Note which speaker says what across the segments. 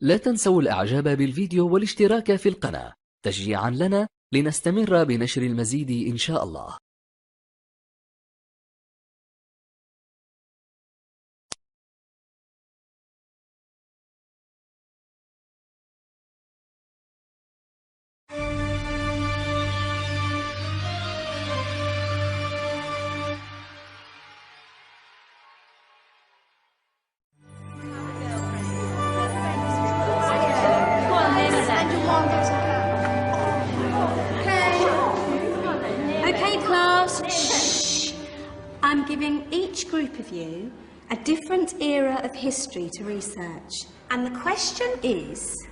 Speaker 1: لا تنسوا الإعجاب بالفيديو والاشتراك في القناة تشجيعا لنا لنستمر بنشر المزيد إن شاء الله.
Speaker 2: Shh. I'm giving each group of you a different era of history to research. And the question is,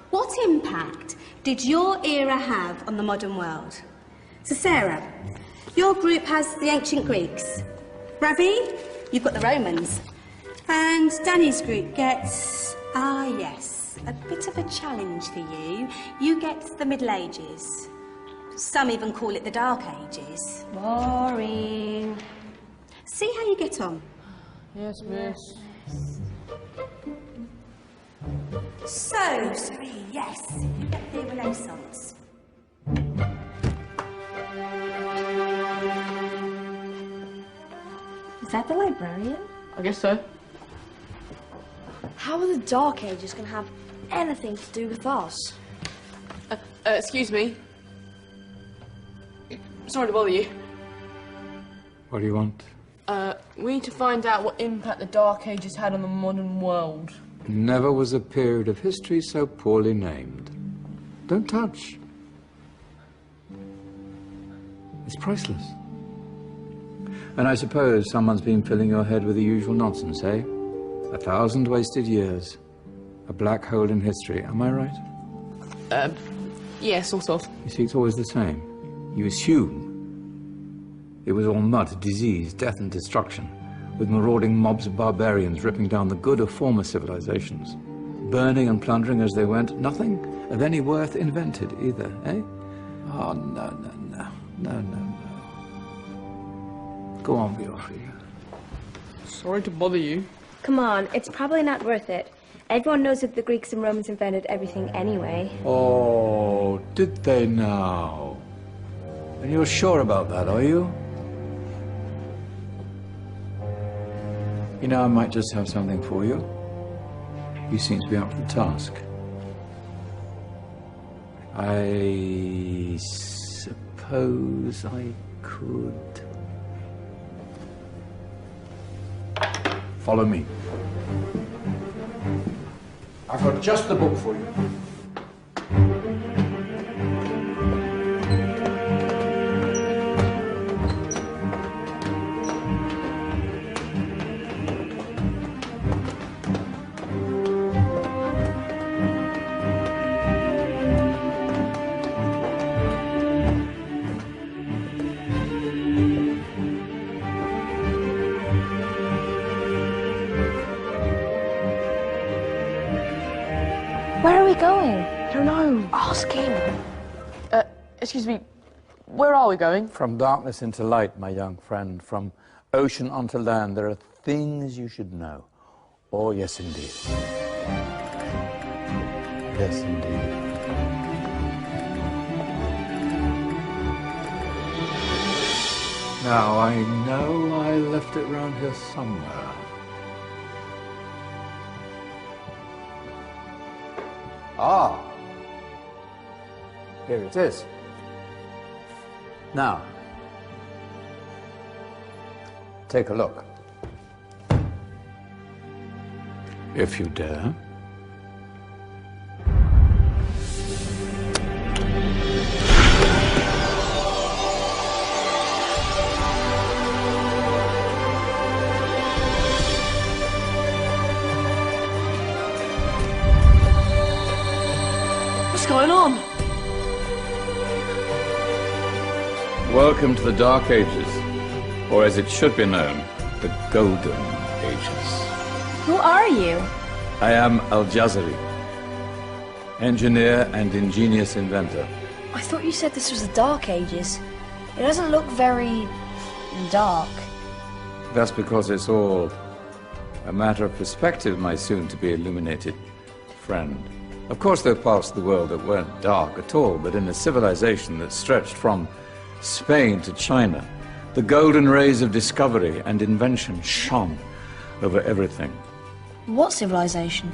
Speaker 2: what impact did your era have on the modern world? So Sarah, your group has the ancient Greeks. Ravi, you've got the Romans. And Danny's group gets, yes, a bit of a challenge for you. You get the Middle Ages. Some even call it the Dark Ages. Boring. See how you get on.
Speaker 3: Yes, miss.
Speaker 2: So, sorry, yes, you get the Renaissance.
Speaker 4: Is that the librarian?
Speaker 3: I guess so.
Speaker 4: How are the Dark Ages going to have anything to do with us?
Speaker 3: Excuse me. Sorry to bother you.
Speaker 5: What do you want?
Speaker 3: We need to find out what impact the Dark Ages had on the modern world.
Speaker 5: Never was a period of history so poorly named. Don't touch. It's priceless. And I suppose someone's been filling your head with the usual nonsense, eh? 1,000 wasted years. A black hole in history, am I right?
Speaker 3: Yeah, sort of.
Speaker 5: You see, it's always the same. You assume it was all mud, disease, death and destruction, with marauding mobs of barbarians ripping down the good of former civilizations, burning and plundering as they went, nothing of any worth invented either, eh? Oh, no. Go on, Biofri.
Speaker 3: Sorry to bother you.
Speaker 4: Come on, it's probably not worth it. Everyone knows that the Greeks and Romans invented everything anyway.
Speaker 5: Oh, did they now? And you're sure about that, are you? You know, I might just have something for you. You seem to be up to the task. I suppose I could... Follow me. I've got just the book for you.
Speaker 4: Where are we going?
Speaker 3: I don't know.
Speaker 4: Ask him.
Speaker 3: Excuse me. Where are we going?
Speaker 5: From darkness into light, my young friend. From ocean onto land, there are things you should know. Oh, yes, indeed. Yes, indeed. Now, I know I left it round here somewhere. Ah, here it is. Now, take a look. If you dare.
Speaker 3: What's going on?
Speaker 5: Welcome to the Dark Ages, or as it should be known, the Golden Ages.
Speaker 4: Who are you?
Speaker 5: I am Al-Jazari, engineer and ingenious inventor.
Speaker 4: I thought you said this was the Dark Ages. It doesn't look very dark.
Speaker 5: That's because it's all a matter of perspective, my soon-to-be illuminated friend. Of course, there were parts of the world that weren't dark at all, but in a civilization that stretched from Spain to China, the golden rays of discovery and invention shone over everything.
Speaker 6: What civilization?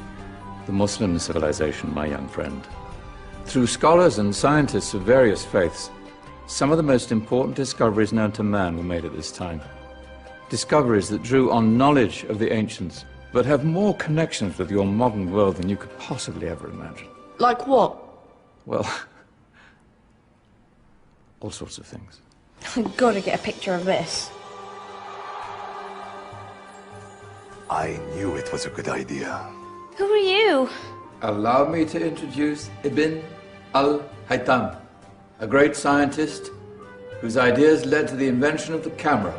Speaker 5: The Muslim civilization, my young friend. Through scholars and scientists of various faiths, some of the most important discoveries known to man were made at this time. Discoveries that drew on knowledge of the ancients, but have more connections with your modern world than you could possibly ever imagine.
Speaker 3: Like what?
Speaker 5: Well, all sorts of things.
Speaker 6: I've got to get a picture of this.
Speaker 7: I knew it was a good idea.
Speaker 6: Who are you?
Speaker 5: Allow me to introduce Ibn al-Haytham, a great scientist whose ideas led to the invention of the camera.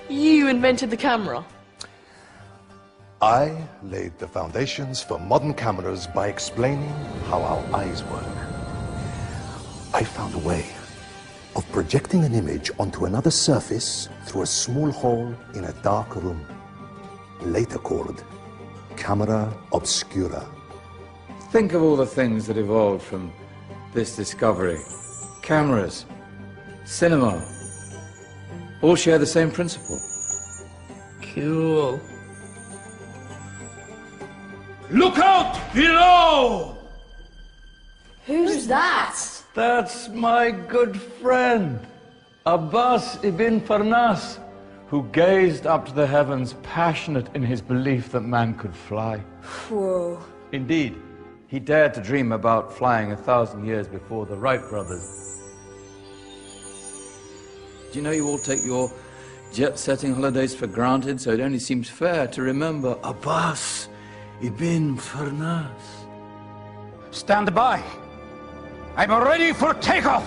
Speaker 3: You invented the camera?
Speaker 7: I laid the foundations for modern cameras by explaining how our eyes work. I found a way of projecting an image onto another surface through a small hole in a dark room, later called camera obscura.
Speaker 5: Think of all the things that evolved from this discovery. Cameras, cinema, all share the same principle.
Speaker 3: Cool.
Speaker 8: Look out below!
Speaker 3: Who's that?
Speaker 5: That's my good friend, Abbas ibn Farnas, who gazed up to the heavens, passionate in his belief that man could fly.
Speaker 6: Whoa.
Speaker 5: Indeed, he dared to dream about flying 1,000 years before the Wright brothers. Do you know you all take your jet-setting holidays for granted, so it only seems fair to remember Abbas ibn Farnas?
Speaker 8: Stand by. I'm ready for takeoff.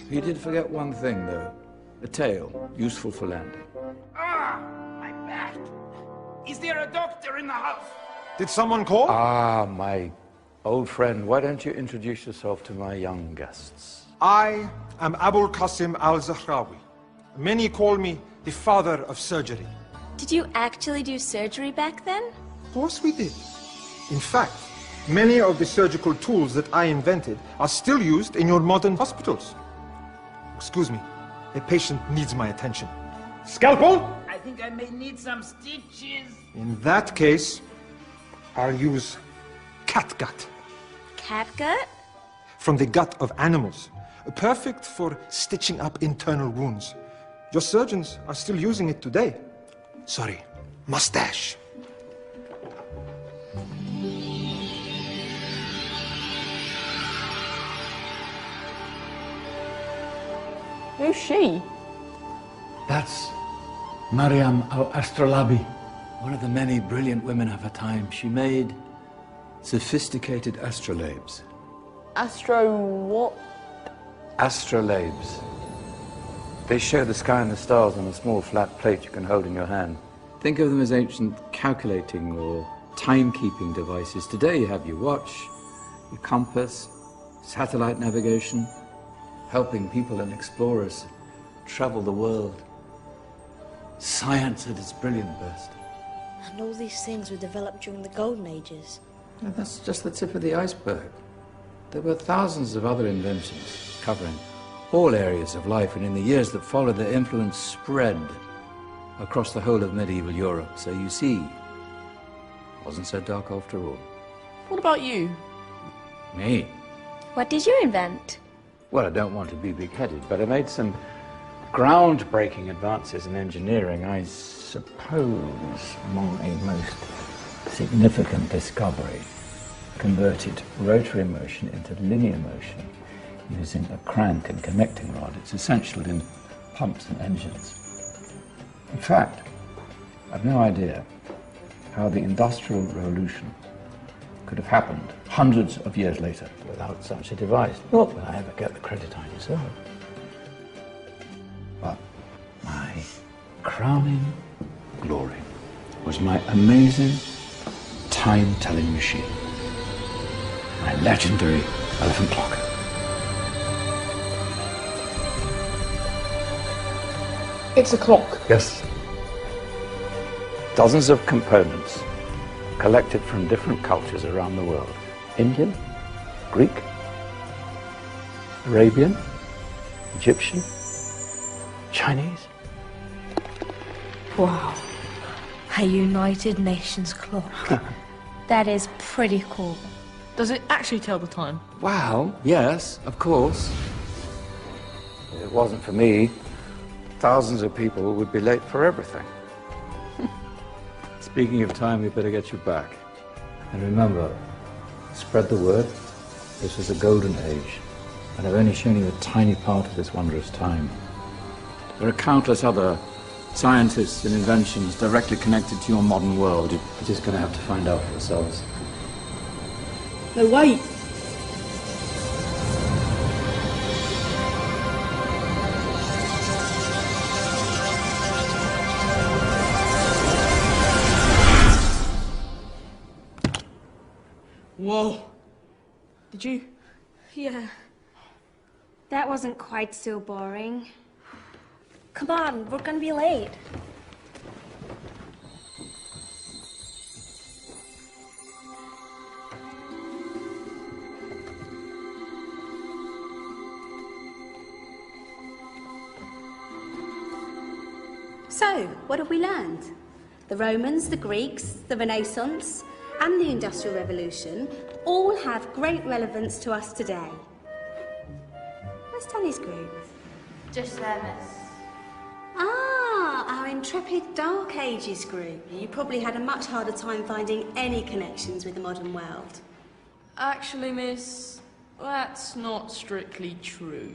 Speaker 5: He did forget one thing, though. A tail, useful for landing.
Speaker 8: Ah, my back. Is there a doctor in the house?
Speaker 7: Did someone call?
Speaker 5: Ah, my old friend, why don't you introduce yourself to my young guests?
Speaker 9: I am Abul Qasim al-Zahrawi. Many call me the father of surgery.
Speaker 4: Did you actually do surgery back then?
Speaker 9: Of course we did. In fact, many of the surgical tools that I invented are still used in your modern hospitals. Excuse me, a patient needs my attention. Scalpel?
Speaker 8: I think I may need some stitches.
Speaker 9: In that case, I'll use catgut.
Speaker 4: Catgut?
Speaker 9: From the gut of animals. Perfect for stitching up internal wounds. Your surgeons are still using it today. Sorry, mustache.
Speaker 3: Who's she?
Speaker 5: That's Maryam al-Astrolabi, one of the many brilliant women of her time. She made sophisticated astrolabes.
Speaker 3: Astro what?
Speaker 5: Astrolabes. They show the sky and the stars on a small flat plate you can hold in your hand. Think of them as ancient calculating or timekeeping devices. Today you have your watch, your compass, satellite navigation, helping people and explorers travel the world. Science at its brilliant best.
Speaker 6: And all these things were developed during the Golden Ages.
Speaker 5: And that's just the tip of the iceberg. There were thousands of other inventions covering all areas of life, and in the years that followed, their influence spread across the whole of medieval Europe. So you see, it wasn't so dark after all.
Speaker 3: What about you?
Speaker 5: Me?
Speaker 4: What did you invent?
Speaker 5: Well, I don't want to be big-headed, but I made some groundbreaking advances in engineering. I suppose my most significant discovery converted rotary motion into linear motion using a crank and connecting rod. It's essential in pumps and engines. In fact, I've no idea how the Industrial Revolution could have happened hundreds of years later without such a device. Not that I ever get the credit I deserve. But my crowning glory was my amazing time-telling machine. My legendary elephant clock.
Speaker 3: It's a clock.
Speaker 5: Yes. Dozens of components collected from different cultures around the world. Indian, Greek, Arabian, Egyptian, Chinese.
Speaker 6: Wow. A United Nations clock.
Speaker 4: That is pretty cool.
Speaker 3: Does it actually tell the time?
Speaker 5: Wow, yes, of course. If it wasn't for me, thousands of people would be late for everything. Speaking of time, we better get you back. And remember, spread the word. This was a golden age, and I've only shown you a tiny part of this wondrous time. There are countless other scientists and inventions directly connected to your modern world. You're just going to have to find out for yourselves.
Speaker 3: No, wait. Whoa. Did you?
Speaker 4: Yeah. That wasn't quite so boring. Come on, we're gonna be late.
Speaker 2: So, what have we learned? The Romans, the Greeks, the Renaissance, and the Industrial Revolution all have great relevance to us today. Where's Tony's group?
Speaker 4: Just there, miss.
Speaker 2: Ah, our intrepid Dark Ages group. You probably had a much harder time finding any connections with the modern world.
Speaker 3: Actually, miss, that's not strictly true.